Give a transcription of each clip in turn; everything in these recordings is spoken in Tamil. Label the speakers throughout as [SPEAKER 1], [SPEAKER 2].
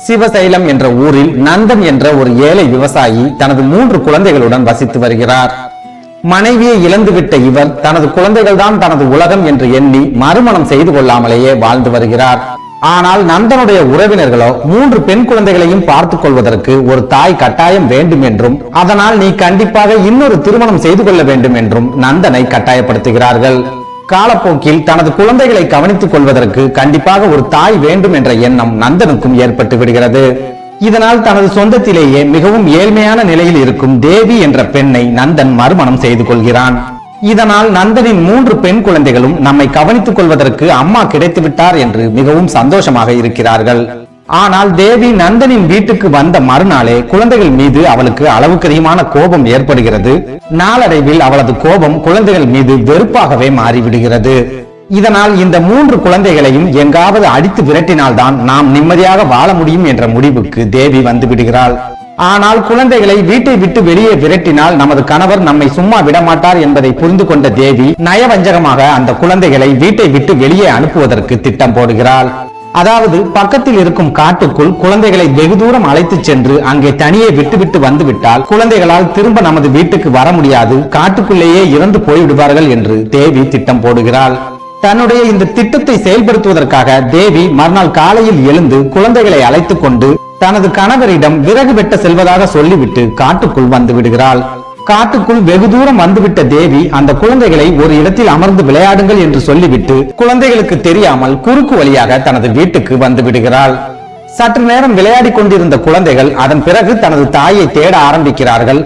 [SPEAKER 1] சிவசைலம் என்ற ஊரில் நந்தன் என்ற ஒரு ஏழை விவசாயி தனது 3 குழந்தைகளுடன் வசித்து வருகிறார். மனைவியை இழந்துவிட்ட இவர் தனது குழந்தைகள் தான் தனது உலகம் என்று எண்ணி மறுமணம் செய்து கொள்ளாமலேயே வாழ்ந்து வருகிறார். ஆனால் நந்தனுடைய உறவினர்களோ 3 பெண் குழந்தைகளையும் பார்த்துக் கொள்வதற்கு ஒரு தாய் கட்டாயம் வேண்டும் என்றும், அதனால் நீ கண்டிப்பாக இன்னொரு திருமணம் செய்து கொள்ள வேண்டும் என்றும் நந்தனை கட்டாயப்படுத்துகிறார்கள். காலப்போக்கில் தனது குழந்தைகளை கவனித்துக் கொள்வதற்கு கண்டிப்பாக ஒரு தாய் வேண்டும் என்ற எண்ணம் நந்தனுக்கும் ஏற்பட்டு விடுகிறது. இதனால் தனது சொந்தத்திலேயே மிகவும் ஏழ்மையான நிலையில் இருக்கும் தேவி என்ற பெண்ணை நந்தன் மறுமணம் செய்து கொள்கிறான். இதனால் நந்தனின் 3 பெண் குழந்தைகளும் நம்மை கவனித்துக் கொள்வதற்கு அம்மா கிடைத்துவிட்டார் என்று மிகவும் சந்தோஷமாக இருக்கிறார்கள். ஆனால் தேவி நந்தனின் வீட்டுக்கு வந்த மறுநாளே குழந்தைகள் மீது அவளுக்கு அளவுக்கதிகமான கோபம் ஏற்படுகிறது. நாளடைவில் அவளது கோபம் குழந்தைகள் மீது வெறுப்பாகவே மாறிவிடுகிறது. இதனால் இந்த 3 குழந்தைகளையும் எங்காவது அடித்து விரட்டினால்தான் நாம் நிம்மதியாக வாழ முடியும் என்ற முடிவுக்கு தேவி வந்து விடுகிறாள். ஆனால் குழந்தைகளை வீட்டை விட்டு வெளியே விரட்டினால் நமது கணவர் நம்மை சும்மா விடமாட்டார் என்பதை புரிந்து கொண்ட தேவி நயவஞ்சகமாக அந்த குழந்தைகளை வீட்டை விட்டு வெளியே அனுப்புவதற்கு திட்டம் போடுகிறாள். அதாவது பக்கத்தில் இருக்கும் காட்டுக்குள் குழந்தைகளை வெகு தூரம் அழைத்து சென்று அங்கே தனியே விட்டுவிட்டு வந்துவிட்டால் குழந்தைகளால் திரும்ப நமது வீட்டுக்கு வர முடியாது, காட்டுக்குள்ளேயே இறந்து போய்விடுவார்கள் என்று தேவி திட்டம் போடுகிறாள். தன்னுடைய இந்த திட்டத்தை செயல்படுத்துவதற்காக தேவி மறுநாள் காலையில் எழுந்து குழந்தைகளை அழைத்துக் கொண்டு தனது கணவரிடம் விறகு வெட்ட செல்வதாக சொல்லிவிட்டு காட்டுக்குள் வந்து விடுகிறாள். காட்டுக்குள் வெகு தூரம் வந்துவிட்ட தேவி அந்த குழந்தைகளை ஒரு இடத்தில் அமர்ந்து விளையாடுங்கள் என்று சொல்லிவிட்டு குழந்தைகளுக்கு தெரியாமல் குறுக்கு வழியாக தனது வீட்டுக்கு வந்து விடுகிறாள். சற்று நேரம் விளையாடி கொண்டிருந்த குழந்தைகள் அதன் பிறகு தனது தாயை தேட ஆரம்பிக்கிறார்கள்.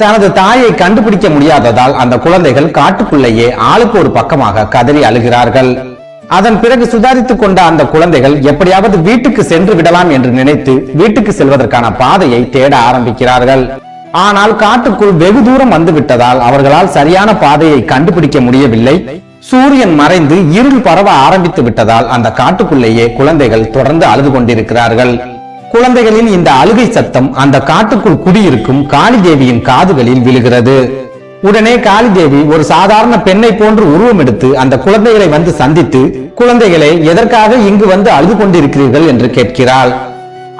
[SPEAKER 1] தனது தாயை கண்டுபிடிக்க முடியாததால் அந்த குழந்தைகள் காட்டுக்குள்ளேயே ஆளுக்கு ஒரு பக்கமாக கதறி அழுகிறார்கள். அதன் பிறகு சுதாரித்துக் கொண்ட அந்த குழந்தைகள் எப்படியாவது வீட்டுக்கு சென்று விடலாம் என்று நினைத்து வீட்டுக்கு செல்வதற்கான பாதையை தேட ஆரம்பிக்கிறார்கள். ஆனால் காட்டுக்குள் வெகு தூரம் வந்து விட்டதால் அவர்களால் சரியான பாதையை கண்டுபிடிக்க முடியவில்லை. சூரியன் மறைந்து இருள் பரவ ஆரம்பித்து விட்டதால் அந்த காட்டுக்குள்ளேயே குழந்தைகள் தொடர்ந்து அழுது கொண்டிருக்கிறார்கள். குழந்தைகளின் இந்த அழுகை சத்தம் அந்த காட்டுக்குள் குடியிருக்கும் காளிதேவியின் காதுகளில் விழுகிறது. உடனே காளிதேவி ஒரு சாதாரண பெண்ணை போன்று உருவம் எடுத்து அந்த குழந்தைகளை வந்து சந்தித்து, குழந்தைகளை எதற்காக இங்கு வந்து அழுது கொண்டிருக்கிறீர்கள் என்று கேட்கிறாள்.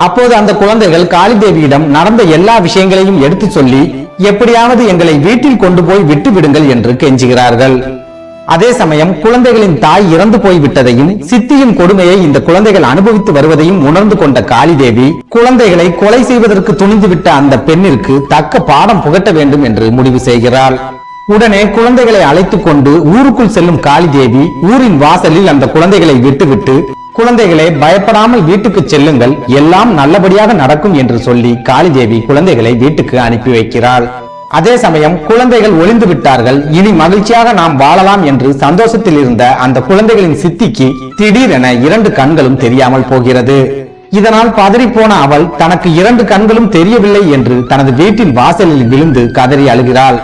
[SPEAKER 1] அப்போது அந்த குழந்தைகள் காளிதேவியிடம் நடந்த எல்லா விஷயங்களையும் எடுத்து சொல்லி எப்படியாவது எங்களை வீட்டில் கொண்டு போய் விட்டு விடுங்கள் என்று கெஞ்சுகிறார்கள். அதே சமயம் குழந்தைகளின் தாய் இறந்து போய்விட்டதையும் சித்தியின் கொடுமையை இந்த குழந்தைகள் அனுபவித்து வருவதையும் உணர்ந்து கொண்ட காளிதேவி குழந்தைகளை கொலை செய்வதற்கு துணிந்துவிட்ட அந்த பெண்ணிற்கு தக்க பாடம் புகட்ட வேண்டும் என்று முடிவு செய்கிறாள். உடனே குழந்தைகளை அழைத்துக் கொண்டு ஊருக்குள் செல்லும் காளிதேவி ஊரின் வாசலில் அந்த குழந்தைகளை விட்டுவிட்டு, குழந்தைகளே பயப்படாமல் வீட்டுக்கு செல்லுங்கள், எல்லாம் நல்லபடியாக நடக்கும் என்று சொல்லி காளிதேவி குழந்தைகளை வீட்டுக்கு அனுப்பி வைக்கிறாள். அதே சமயம் குழந்தைகள் ஒளிந்து விட்டார்கள், இனி மகிழ்ச்சியாக நாம் வாழலாம் என்று சந்தோஷத்தில் இருந்த அந்த குழந்தைகளின் சித்திக்கு திடீரென 2 கண்களும் தெரியாமல் போகிறது. இதனால் பதறிப்போன அவள் தனக்கு 2 கண்களும் தெரியவில்லை என்று தனது வீட்டின் வாசலில் விழுந்து கதறி அழுகிறாள்.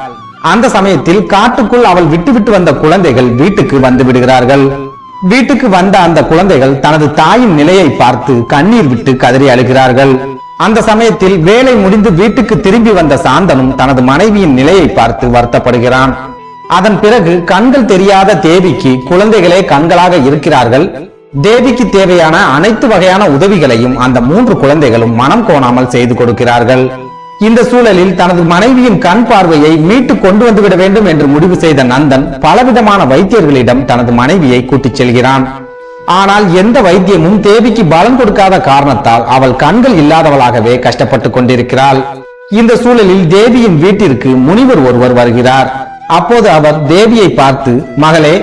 [SPEAKER 1] அந்த சமயத்தில் காட்டுக்குள் அவள் விட்டுவிட்டு வந்த குழந்தைகள் வீட்டுக்கு வந்து விடுகிறார்கள். வீட்டுக்கு வந்த அந்த குழந்தைகள் தனது தாயின் நிலையை பார்த்து கண்ணீர் விட்டு கதறி அழுகிறார்கள். அந்த சமயத்தில் வேலை முடிந்து வீட்டுக்கு திரும்பி வந்த சாந்தனும் தனது மனைவியின் நிலையை பார்த்து வருத்தப்படுகிறான். அதன் பிறகு கண்கள் தெரியாத தேவிக்கு குழந்தைகளே கண்களாக இருக்கிறார்கள். தேவிக்கு தேவையான அனைத்து வகையான உதவிகளையும் அந்த 3 குழந்தைகளும் மனம் கோணாமல் செய்து கொடுக்கிறார்கள். இந்த சூழலில் தனது மனைவியின் கண் பார்வையை மீட்டு கொண்டு வந்துவிட வேண்டும் என்று முடிவு செய்த நந்தன் பலவிதமான வைத்தியர்களிடம் தனது மனைவியை கூட்டிச் செல்கிறான். ஆனால் எந்த வைத்தியமும் தேவிக்கு பலன் கொடுக்காத காரணத்தால் அவள் கண்கள் இல்லாதவளாகவே கஷ்டப்பட்டு கொண்டிருக்கிறாள். இந்த சூழலில் தேவியின் வீட்டிற்கு முனிவர் ஒருவர் வருகிறார். அப்போது அவர் தேவியை பார்த்து, மகளே,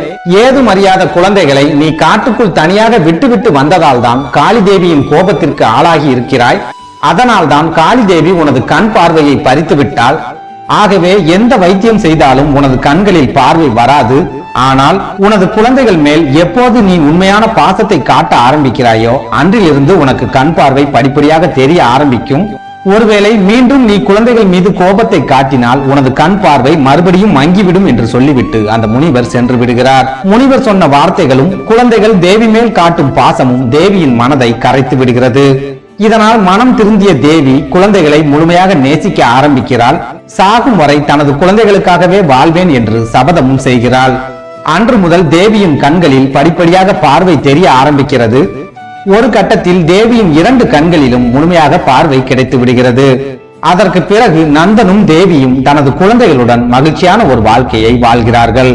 [SPEAKER 1] ஏதும் அறியாத குழந்தைகளை நீ காட்டுக்குள் தனியாக விட்டுவிட்டு வந்ததால் தான் காளிதேவியின் கோபத்திற்கு ஆளாகி இருக்கிறாய். அதனால் தான் காளிதேவி உனது கண் பார்வையை பறித்து விட்டாள். ஆகவே எந்த வைத்தியம் செய்தாலும் உனது கண்களில் பார்வை வராது. ஆனால் உனது குழந்தைகள் மேல் எப்போது நீ உண்மையான பாசத்தை காட்ட ஆரம்பிக்கிறாயோ அன்றிலிருந்து உனக்கு கண் பார்வை படிப்படியாக தெரிய ஆரம்பிக்கும். ஒருவேளை மீண்டும் நீ குழந்தைகள் மீது கோபத்தை காட்டினால் உனது கண் பார்வை மறுபடியும் மங்கிவிடும் என்று சொல்லிவிட்டு அந்த முனிவர் சென்று விடுகிறார். முனிவர் சொன்ன வார்த்தைகளும் குழந்தைகள் தேவி மேல் காட்டும் பாசமும் தேவியின் மனதை கரைத்து விடுகிறது. இதனால் மனம் திருந்திய தேவி குழந்தைகளை முழுமையாக நேசிக்க ஆரம்பிக்கிறாள். சாகும் வரை தனது குழந்தைகளுக்காகவே வாழ்வேன் என்று சபதமும் செய்கிறாள். அன்று முதல் தேவியின் கண்களில் படிப்படியாக பார்வை தெரிய ஆரம்பிக்கிறது. ஒரு கட்டத்தில் தேவியின் 2 கண்களிலும் முழுமையாக பார்வை கிடைத்து விடுகிறது. அதற்கு பிறகு நந்தனும் தேவியும் தனது குழந்தைகளுடன் மகிழ்ச்சியான ஒரு வாழ்க்கையை வாழ்கிறார்கள்.